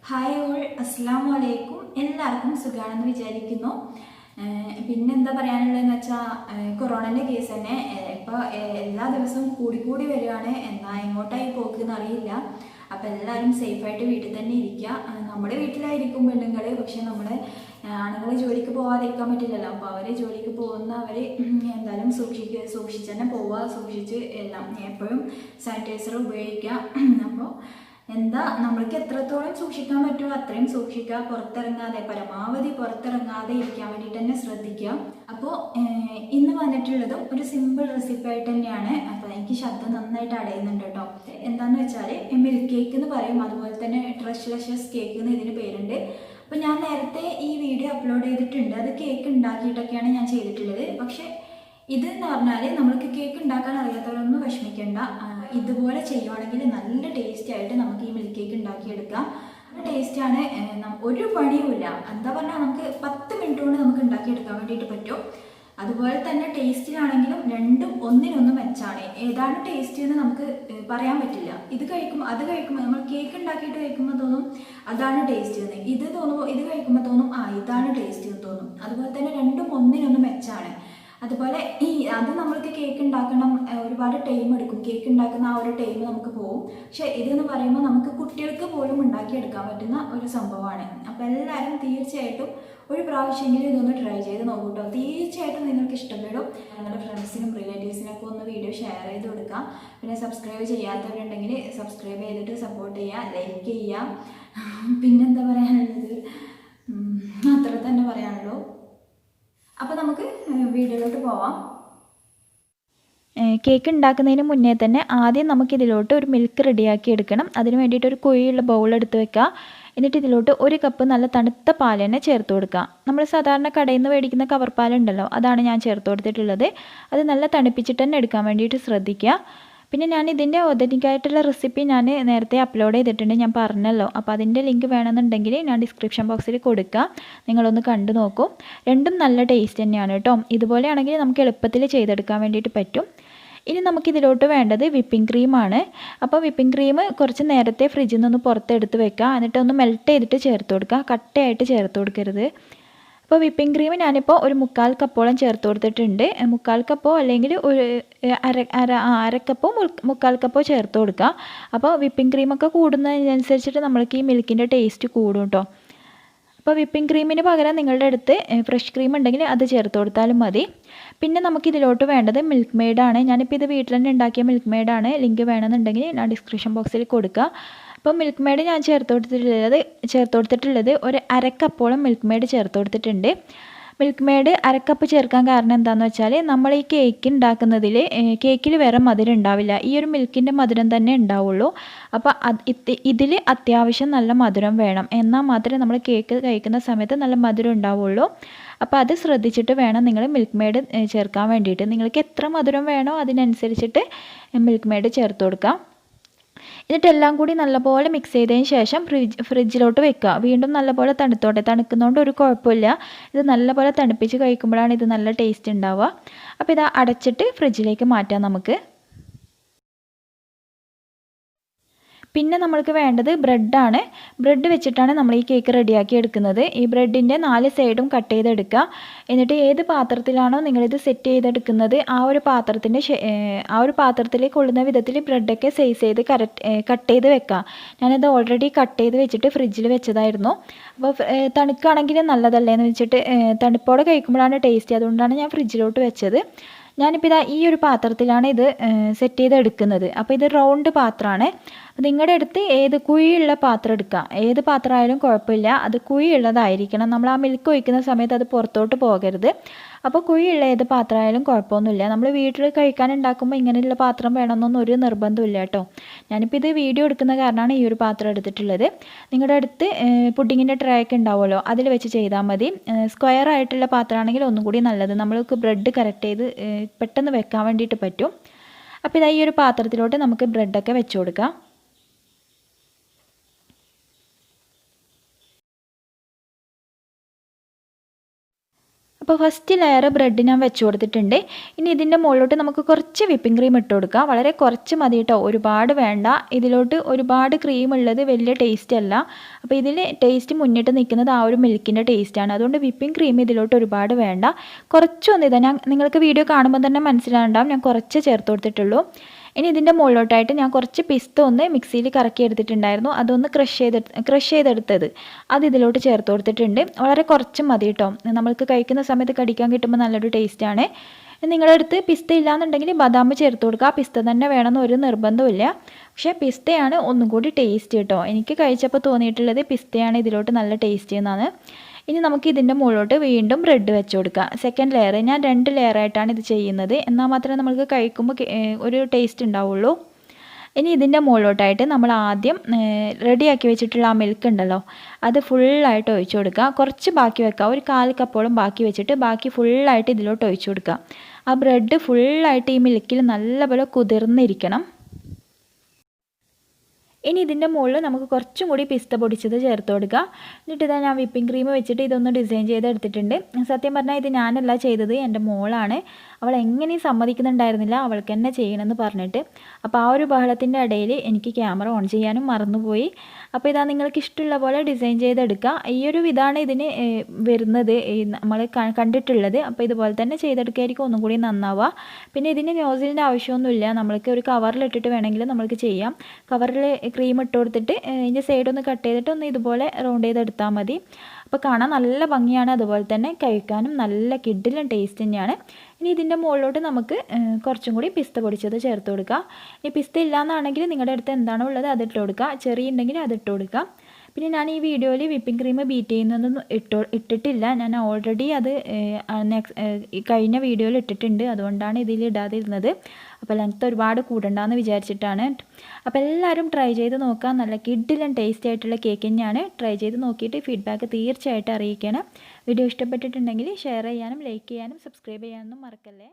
Hi all, അസ്സലാമു അലൈക്കും. എല്ലാവർക്കും സുഖമാണെന്ന് വിചാരിക്കുന്നു. പിന്നെന്താ പറയാനുള്ളതെന്ന് വെച്ചാൽ കൊറോണൻ്റെ കേസ് തന്നെ ഇപ്പോൾ എല്ലാ ദിവസവും കൂടി വരികയാണ്. എന്നാൽ എങ്ങോട്ടായി പോക്കെന്ന് അറിയില്ല. അപ്പോൾ എല്ലാവരും സേഫായിട്ട് വീട്ടിൽ തന്നെ ഇരിക്കുക. നമ്മുടെ വീട്ടിലായിരിക്കും പെണ്ണുങ്ങൾ, പക്ഷെ നമ്മുടെ ആണുങ്ങൾ ജോലിക്ക് പോകാതിരിക്കാൻ പറ്റില്ലല്ലോ. അപ്പോൾ അവർ ജോലിക്ക് പോകുന്നവർ എന്തായാലും സൂക്ഷിച്ച് തന്നെ പോവുക, സൂക്ഷിച്ച് എല്ലാം എപ്പോഴും സാനിറ്റൈസർ ഉപയോഗിക്കുക. അപ്പോൾ എന്താ നമ്മൾക്ക് എത്രത്തോളം സൂക്ഷിക്കാൻ പറ്റുമോ അത്രയും സൂക്ഷിക്കുക. പുറത്തിറങ്ങാതെ, പരമാവധി പുറത്തിറങ്ങാതെ ഇരിക്കാൻ വേണ്ടിയിട്ട് തന്നെ ശ്രദ്ധിക്കുക. അപ്പോൾ ഇന്ന് വന്നിട്ടുള്ളതും ഒരു സിമ്പിൾ റെസിപ്പി ആയിട്ട് തന്നെയാണ്. അപ്പോൾ എനിക്ക് ശബ്ദം നന്നായിട്ട് അടയുന്നുണ്ട് കേട്ടോ. എന്താണെന്ന് വെച്ചാൽ മിൽക്ക് കേക്ക് എന്ന് പറയും, അതുപോലെ തന്നെ ട്രഷ്ലഷ്യസ് കേക്ക് എന്ന് ഇതിന് പേരുണ്ട്. അപ്പോൾ ഞാൻ നേരത്തെ ഈ വീഡിയോ അപ്ലോഡ് ചെയ്തിട്ടുണ്ട്. അത് കേക്ക് ഉണ്ടാക്കിയിട്ടൊക്കെയാണ് ഞാൻ ചെയ്തിട്ടുള്ളത്. പക്ഷേ ഇതെന്ന് പറഞ്ഞാൽ നമ്മൾക്ക് കേക്ക് ഉണ്ടാക്കാൻ അറിയാത്തവരൊന്നും വിഷമിക്കേണ്ട. ഇതുപോലെ ചെയ്യുവാണെങ്കിൽ നല്ല ടേസ്റ്റി ആയിട്ട് നമുക്ക് ഈ മിൽക്ക് കേക്ക് ഉണ്ടാക്കിയെടുക്കാം. നല്ല ടേസ്റ്റാണ്, ഒരു പണിയുമില്ല. എന്താ പറഞ്ഞാൽ നമുക്ക് 10 മിനിറ്റ് കൊണ്ട് നമുക്ക് ഉണ്ടാക്കിയെടുക്കാൻ വേണ്ടിയിട്ട് പറ്റും. അതുപോലെ തന്നെ ടേസ്റ്റിലാണെങ്കിലും രണ്ടും ഒന്നിനൊന്നും മെച്ചാണ്. ഏതാണ് ടേസ്റ്റ് എന്ന് നമുക്ക് പറയാൻ പറ്റില്ല. ഇത് കഴിക്കുമ്പോൾ നമ്മൾ കേക്ക് ഉണ്ടാക്കിയിട്ട് കഴിക്കുമ്പോൾ തോന്നും അതാണ് ടേസ്റ്റ് എന്ന്. ഇത് കഴിക്കുമ്പോൾ തോന്നും ഇതാണ് ടേസ്റ്റ് എന്ന് തോന്നും. അതുപോലെ തന്നെ രണ്ടും ഒന്നിനൊന്നും മെച്ചാണ്. അതുപോലെ അത് നമ്മൾക്ക് കേക്ക് ഉണ്ടാക്കണം, ഒരുപാട് ടൈം എടുക്കും. കേക്ക് ഉണ്ടാക്കുന്ന ആ ഒരു ടൈം നമുക്ക് പോകും. പക്ഷെ ഇതെന്ന് പറയുമ്പോൾ നമുക്ക് കുട്ടികൾക്ക് പോലും ഉണ്ടാക്കിയെടുക്കാൻ പറ്റുന്ന ഒരു സംഭവമാണ്. അപ്പോൾ എല്ലാവരും തീർച്ചയായിട്ടും ഒരു പ്രാവശ്യമെങ്കിലും ഇതൊന്ന് ട്രൈ ചെയ്ത് നോക്കൂ കേട്ടോ. തീർച്ചയായിട്ടും നിങ്ങൾക്ക് ഇഷ്ടപ്പെടും. നിങ്ങളുടെ ഫ്രണ്ട്സിനും റിലേറ്റീവ്സിനൊക്കെ ഒന്ന് വീഡിയോ ഷെയർ ചെയ്ത് കൊടുക്കുക. പിന്നെ സബ്സ്ക്രൈബ് ചെയ്യാത്തവരുണ്ടെങ്കിൽ സബ്സ്ക്രൈബ് ചെയ്തിട്ട് സപ്പോർട്ട് ചെയ്യുക, ലൈക്ക് ചെയ്യുക. പിന്നെന്താ പറയാനുള്ളത്, അത്ര തന്നെ പറയാനുള്ളൂ. അപ്പോൾ നമുക്ക് വീഡിയോയിലോട്ട് പോവാം. കേക്ക് ഉണ്ടാക്കുന്നതിന് മുന്നേ തന്നെ ആദ്യം നമുക്കിതിലോട്ട് ഒരു മിൽക്ക് റെഡിയാക്കി എടുക്കണം. അതിന് വേണ്ടിയിട്ട് ഒരു കുഴിയുള്ള ബൗൾ എടുത്ത് വെക്കുക. എന്നിട്ട് ഇതിലോട്ട് 1 കപ്പ് നല്ല തണുത്ത പാൽ തന്നെ ചേർത്ത് കൊടുക്കുക. നമ്മൾ സാധാരണ കടയിൽ നിന്ന് മേടിക്കുന്ന കവർ പാലുണ്ടല്ലോ, അതാണ് ഞാൻ ചേർത്ത് കൊടുത്തിട്ടുള്ളത്. അത് നല്ല തണുപ്പിച്ചിട്ട് തന്നെ എടുക്കാൻ വേണ്ടിയിട്ട് ശ്രദ്ധിക്കുക. പിന്നെ ഞാൻ ഇതിൻ്റെ ഒതൻറ്റിക്കായിട്ടുള്ള റെസിപ്പി ഞാൻ നേരത്തെ അപ്ലോഡ് ചെയ്തിട്ടുണ്ട്, ഞാൻ പറഞ്ഞല്ലോ. അപ്പോൾ അതിൻ്റെ ലിങ്ക് വേണമെന്നുണ്ടെങ്കിൽ ഞാൻ ഡിസ്ക്രിപ്ഷൻ ബോക്സിൽ കൊടുക്കാം, നിങ്ങളൊന്ന് കണ്ടു നോക്കൂ. രണ്ടും നല്ല ടേസ്റ്റ് തന്നെയാണ് കേട്ടോ. ഇതുപോലെയാണെങ്കിൽ നമുക്ക് എളുപ്പത്തിൽ ചെയ്തെടുക്കാൻ വേണ്ടിയിട്ട് പറ്റും. ഇനി നമുക്കിതിലോട്ട് വേണ്ടത് വിപ്പിംഗ് ക്രീമാണ്. അപ്പോൾ വിപ്പിംഗ് ക്രീം കുറച്ച് നേരത്തെ ഫ്രിഡ്ജിൽ നിന്ന് പുറത്തെടുത്ത് വെക്കുക. എന്നിട്ട് ഒന്ന് മെൽറ്റ് ചെയ്തിട്ട് ചേർത്ത് കൊടുക്കുക, കട്ടയായിട്ട് ചേർത്ത് കൊടുക്കരുത്. അപ്പോൾ വിപ്പിംഗ് ക്രീം ഞാനിപ്പോൾ ഒരു 1/4 കപ്പോളം ചേർത്ത് കൊടുത്തിട്ടുണ്ട്. 1/4 കപ്പോ അല്ലെങ്കിൽ ഒരു അര കപ്പോ 1/4 കപ്പോ ചേർത്ത് കൊടുക്കുക. അപ്പോൾ വിപ്പിംഗ് ക്രീമൊക്കെ കൂടുന്നതിനനുസരിച്ചിട്ട് നമ്മൾക്ക് ഈ മിൽക്കിൻ്റെ ടേസ്റ്റ് കൂടും കേട്ടോ. അപ്പോൾ വിപ്പിംഗ് ക്രീമിന് പകരം നിങ്ങളുടെ അടുത്ത് ഫ്രഷ് ക്രീം ഉണ്ടെങ്കിൽ അത് ചേർത്ത് കൊടുത്താലും മതി. പിന്നെ നമുക്കിതിലോട്ട് വേണ്ടത് മിൽക്ക് മെയ്ഡാണ്. ഞാനിപ്പോൾ ഇത് വീട്ടിൽ തന്നെ ഉണ്ടാക്കിയ മിൽക്ക് മെയ്ഡാണ്. ലിങ്ക് വേണമെന്നുണ്ടെങ്കിൽ ഞാൻ ഡിസ്ക്രിപ്ഷൻ ബോക്സിൽ കൊടുക്കുക. അപ്പോൾ മിൽക്ക് മെയ്ഡ് ഞാൻ ചേർത്ത് കൊടുത്തിട്ടുള്ളത് ഒരു അര കപ്പോളം മിൽക്ക് മെയ്ഡ് ചേർത്ത് കൊടുത്തിട്ടുണ്ട്. മിൽക്ക് മെയ്ഡ് അര കപ്പ് ചേർക്കാൻ കാരണം എന്താണെന്ന് വെച്ചാൽ നമ്മൾ ഈ കേക്ക് ഉണ്ടാക്കുന്നതിൽ കേക്കിൽ വേറെ മധുരം ഉണ്ടാവില്ല, ഈ ഒരു മിൽക്കിൻ്റെ മധുരം തന്നെ ഉണ്ടാവുള്ളൂ. അപ്പോൾ ഇതിൽ അത്യാവശ്യം നല്ല മധുരം വേണം, എന്നാൽ മാത്രമേ നമ്മൾ കേക്ക് കഴിക്കുന്ന സമയത്ത് നല്ല മധുരം ഉണ്ടാവുള്ളൂ. അപ്പോൾ അത് ശ്രദ്ധിച്ചിട്ട് വേണം നിങ്ങൾ മിൽക്ക് മെയ്ഡ് ചേർക്കാൻ വേണ്ടിയിട്ട്. നിങ്ങൾക്ക് എത്ര മധുരം വേണോ അതിനനുസരിച്ചിട്ട് മിൽക്ക് മെയ്ഡ് ചേർത്ത് കൊടുക്കാം. എന്നിട്ട് എല്ലാം കൂടി നല്ലപോലെ മിക്സ് ചെയ്തതിന് ശേഷം ഫ്രിഡ്ജിലോട്ട് വെക്കുക. വീണ്ടും നല്ലപോലെ തണുത്തോട്ടെ. തണുക്കുന്നതുകൊണ്ട് ഒരു കുഴപ്പമില്ല. ഇത് നല്ലപോലെ തണുപ്പിച്ച് കഴിക്കുമ്പോഴാണ് ഇത് നല്ല ടേസ്റ്റ് ഉണ്ടാവുക. അപ്പോൾ ഇത് അടച്ചിട്ട് ഫ്രിഡ്ജിലേക്ക് മാറ്റാം നമുക്ക്. പിന്നെ നമ്മൾക്ക് വേണ്ടത് ബ്രെഡാണ്. ബ്രെഡ് വെച്ചിട്ടാണ് നമ്മൾ ഈ കേക്ക് റെഡിയാക്കി എടുക്കുന്നത്. ഈ ബ്രെഡിൻ്റെ 4 സൈഡും കട്ട് ചെയ്തെടുക്കുക. എന്നിട്ട് ഏത് പാത്രത്തിലാണോ നിങ്ങളിത് സെറ്റ് ചെയ്തെടുക്കുന്നത് ആ ഒരു പാത്രത്തിൽ കൊള്ളുന്ന വിധത്തിൽ ബ്രെഡൊക്കെ സൈസ് ചെയ്ത് കട്ട് ചെയ്ത് വെക്കുക. ഞാനിത് ഓൾറെഡി കട്ട് ചെയ്ത് വെച്ചിട്ട് ഫ്രിഡ്ജിൽ വെച്ചതായിരുന്നു. അപ്പോൾ തണുക്കുകയാണെങ്കിൽ നല്ലതല്ലേ എന്ന് വെച്ചിട്ട് തണുപ്പോടെ കഴിക്കുമ്പോഴാണ് ടേസ്റ്റ്, അതുകൊണ്ടാണ് ഞാൻ ഫ്രിഡ്ജിലോട്ട് വെച്ചത്. ഞാനിപ്പോൾ ഈ ഒരു പാത്രത്തിലാണ് ഇത് സെറ്റ് ചെയ്ത് എടുക്കുന്നത്. അപ്പോൾ ഇത് റൗണ്ട് പാത്രമാണ്. നിങ്ങളുടെ അടുത്ത് ഏത് കുഴിയുള്ള പാത്രം എടുക്കുക, ഏത് പാത്രമായാലും കുഴപ്പമില്ല, അത് കുഴിയുള്ളതായിരിക്കണം. നമ്മൾ ആ മിൽക്ക് ഒഴിക്കുന്ന സമയത്ത് അത് പുറത്തോട്ട് പോകരുത്. അപ്പോൾ കുഴിയുള്ള ഏത് പാത്രമായാലും കുഴപ്പമൊന്നുമില്ല. നമ്മൾ വീട്ടിൽ കഴിക്കാൻ ഉണ്ടാക്കുമ്പോൾ ഇങ്ങനെയുള്ള പാത്രം വേണമെന്നൊന്നും ഒരു നിർബന്ധമില്ല കേട്ടോ. ഞാനിപ്പോൾ ഇത് വീഡിയോ എടുക്കുന്ന കാരണമാണ് ഈ ഒരു പാത്രം എടുത്തിട്ടുള്ളത്. നിങ്ങളുടെ അടുത്ത് പുഡിങ്ങിൻ്റെ ട്രേ ഒക്കെ ഉണ്ടാവുമല്ലോ, അതിൽ വെച്ച് ചെയ്താൽ മതി. സ്ക്വയർ ആയിട്ടുള്ള പാത്രമാണെങ്കിൽ ഒന്നും കൂടി നല്ലത്, നമ്മൾക്ക് ബ്രെഡ് കറക്റ്റ് ചെയ്ത് പെട്ടെന്ന് വെക്കാൻ വേണ്ടിയിട്ട് പറ്റും. അപ്പോൾ ഈ ഒരു പാത്രത്തിലോട്ട് നമുക്ക് ബ്രെഡൊക്കെ വെച്ച് കൊടുക്കാം. അപ്പോൾ ഫസ്റ്റ് ലെയർ ബ്രെഡ് ഞാൻ വെച്ച് കൊടുത്തിട്ടുണ്ട്. ഇനി ഇതിൻ്റെ മുകളിലോട്ട് നമുക്ക് കുറച്ച് വിപ്പിംഗ് ക്രീം ഇട്ട് കൊടുക്കാം. വളരെ കുറച്ച് മതി കേട്ടോ, ഒരുപാട് വേണ്ട. ഇതിലോട്ട് ഒരുപാട് ക്രീം ഉള്ളത് വലിയ ടേസ്റ്റ് അല്ല. അപ്പോൾ ഇതിൽ ടേസ്റ്റ് മുന്നിട്ട് നിൽക്കുന്നത് ആ ഒരു മിൽക്കിൻ്റെ ടേസ്റ്റാണ്. അതുകൊണ്ട് വിപ്പിംഗ് ക്രീം ഇതിലോട്ട് ഒരുപാട് വേണ്ട. കുറച്ചൊന്നും ഇതാ, ഞാൻ നിങ്ങൾക്ക് വീഡിയോ കാണുമ്പോൾ തന്നെ മനസ്സിലാണ്ടാവും, ഞാൻ കുറച്ച് ചേർത്ത് കൊടുത്തിട്ടുള്ളൂ. ഇനി ഇതിൻ്റെ മുകളിലോട്ടായിട്ട് ഞാൻ കുറച്ച് പിസ്ത ഒന്ന് മിക്സിയിൽ കറക്കി എടുത്തിട്ടുണ്ടായിരുന്നു, അതൊന്ന് ക്രഷ് ചെയ്തെടുത്തത് അത് ഇതിലോട്ട് ചേർത്ത് കൊടുത്തിട്ടുണ്ട്. വളരെ കുറച്ച് മതി കേട്ടോ, നമ്മൾക്ക് കഴിക്കുന്ന സമയത്ത് കടിക്കാൻ കിട്ടുമ്പോൾ നല്ലൊരു ടേസ്റ്റാണ്. നിങ്ങളുടെ അടുത്ത് പിസ്ത ഇല്ലയെന്നുണ്ടെങ്കിൽ ബദാം ചേർത്ത് കൊടുക്കുക. പിസ്ത തന്നെ വേണമെന്ന് ഒരു നിർബന്ധമില്ല, പക്ഷേ പിസ്തയാണ് ഒന്നും കൂടി ടേസ്റ്റ് കേട്ടോ. എനിക്ക് കഴിച്ചപ്പോൾ തോന്നിയിട്ടുള്ളത് പിസ്തയാണ് ഇതിലോട്ട് നല്ല ടേസ്റ്റ് എന്നാണ്. ഇനി നമുക്ക് ഇതിൻ്റെ മുകളിലോട്ട് വീണ്ടും ബ്രെഡ് വെച്ച് കൊടുക്കാം. സെക്കൻഡ് ലെയർ ഞാൻ 2 ലെയറായിട്ടാണ് ഇത് ചെയ്യുന്നത്, എന്നാൽ മാത്രമേ നമുക്ക് കഴിക്കുമ്പോൾ ഒരു ടേസ്റ്റ് ഉണ്ടാവുള്ളൂ. ഇനി ഇതിൻ്റെ മുകളിലോട്ടായിട്ട് നമ്മൾ ആദ്യം റെഡിയാക്കി വെച്ചിട്ടുള്ള ആ മിൽക്ക് ഉണ്ടല്ലോ, അത് ഫുള്ളായിട്ട് ഒഴിച്ചു കൊടുക്കുക. കുറച്ച് ബാക്കി വെക്കുക, ഒരു 1/4 കപ്പോളം ബാക്കി വെച്ചിട്ട് ബാക്കി ഫുള്ളായിട്ട് ഇതിലോട്ട് ഒഴിച്ചു കൊടുക്കുക. ആ ബ്രെഡ് ഫുള്ളായിട്ട് ഈ മിൽക്കിൽ നല്ലപോലെ കുതിർന്നിരിക്കണം. ഇനി ഇതിൻ്റെ മുകളിൽ നമുക്ക് കുറച്ചും കൂടി പിസ്ത പൊടിച്ചത് ചേർത്ത് കൊടുക്കുക. എന്നിട്ട് ഇതാ ഞാൻ വിപ്പിംഗ് ക്രീം വെച്ചിട്ട് ഇതൊന്ന് ഡിസൈൻ ചെയ്തെടുത്തിട്ടുണ്ട്. സത്യം പറഞ്ഞാൽ ഇത് ഞാനല്ല ചെയ്തത്, എൻ്റെ മോളാണ്. അവൾ എങ്ങനെയും സമ്മതിക്കുന്നുണ്ടായിരുന്നില്ല അവൾക്ക് തന്നെ ചെയ്യണമെന്ന് പറഞ്ഞിട്ട്. അപ്പോൾ ആ ഒരു ബഹളത്തിൻ്റെ ഇടയിൽ എനിക്ക് ക്യാമറ ഓൺ ചെയ്യാനും മറന്നുപോയി. അപ്പോൾ ഇതാ നിങ്ങൾക്ക് ഇഷ്ടമുള്ള പോലെ ഡിസൈൻ ചെയ്തെടുക്കുക. ഈ ഒരു ഇതാണ് ഇതിന് വരുന്നത്, നമ്മൾ കണ്ടിട്ടുള്ളത്. അപ്പോൾ ഇതുപോലെ തന്നെ ചെയ്തെടുക്കുകയായിരിക്കും ഒന്നും കൂടി നന്നാവുക. പിന്നെ ഇതിന് നോസിലിൻ്റെ ആവശ്യമൊന്നുമില്ല, നമ്മൾക്ക് ഒരു കവറിലിട്ടിട്ട് വേണമെങ്കിൽ നമ്മൾക്ക് ചെയ്യാം. കവറിൽ ക്രീം ഇട്ട് കൊടുത്തിട്ട് ഇതിൻ്റെ സൈഡൊന്ന് കട്ട് ചെയ്തിട്ട് ഒന്ന് ഇതുപോലെ റൗണ്ട് ചെയ്തെടുത്താൽ മതി. അപ്പോൾ കാണാൻ നല്ല ഭംഗിയാണ്, അതുപോലെ തന്നെ കഴിക്കാനും നല്ല കിഡിലും ടേസ്റ്റ് തന്നെയാണ്. ഇനി ഇതിൻ്റെ മുകളിലോട്ട് നമുക്ക് കുറച്ചും കൂടി പിസ്ത പൊടിച്ചത് ചേർത്ത് കൊടുക്കുക. ഈ പിസ്ത ഇല്ലയെന്നാണെങ്കിൽ നിങ്ങളുടെ അടുത്ത് എന്താണോ ഉള്ളത് അതിട്ട് കൊടുക്കുക, ചെറിയ ഉണ്ടെങ്കിൽ അതിട്ട് കൊടുക്കുക. പിന്നെ ഞാൻ ഈ വീഡിയോയിൽ വിപ്പിംഗ് ക്രീം ബീറ്റ് ചെയ്യുന്നതൊന്നും ഇട്ടിട്ടില്ല, ഞാൻ ഓൾറെഡി അത് കഴിഞ്ഞ വീഡിയോയിൽ ഇട്ടിട്ടുണ്ട്, അതുകൊണ്ടാണ് ഇതിൽ ഇടാതിരുന്നത്. അപ്പോൾ ലെങ്ത്ത് ഒരുപാട് കൂടണ്ടെന്ന് വിചാരിച്ചിട്ടാണ്. അപ്പോൾ എല്ലാവരും ട്രൈ ചെയ്ത് നോക്കുക, നല്ല കിഡിലും ടേസ്റ്റി ആയിട്ടുള്ള കേക്ക് തന്നെയാണ്. ട്രൈ ചെയ്ത് നോക്കിയിട്ട് ഫീഡ്ബാക്ക് തീർച്ചയായിട്ടും അറിയിക്കണം. വീഡിയോ ഇഷ്ടപ്പെട്ടിട്ടുണ്ടെങ്കിൽ ഷെയർ ചെയ്യാനും ലൈക്ക് ചെയ്യാനും സബ്സ്ക്രൈബ് ചെയ്യാനൊന്നും മറക്കല്ലേ.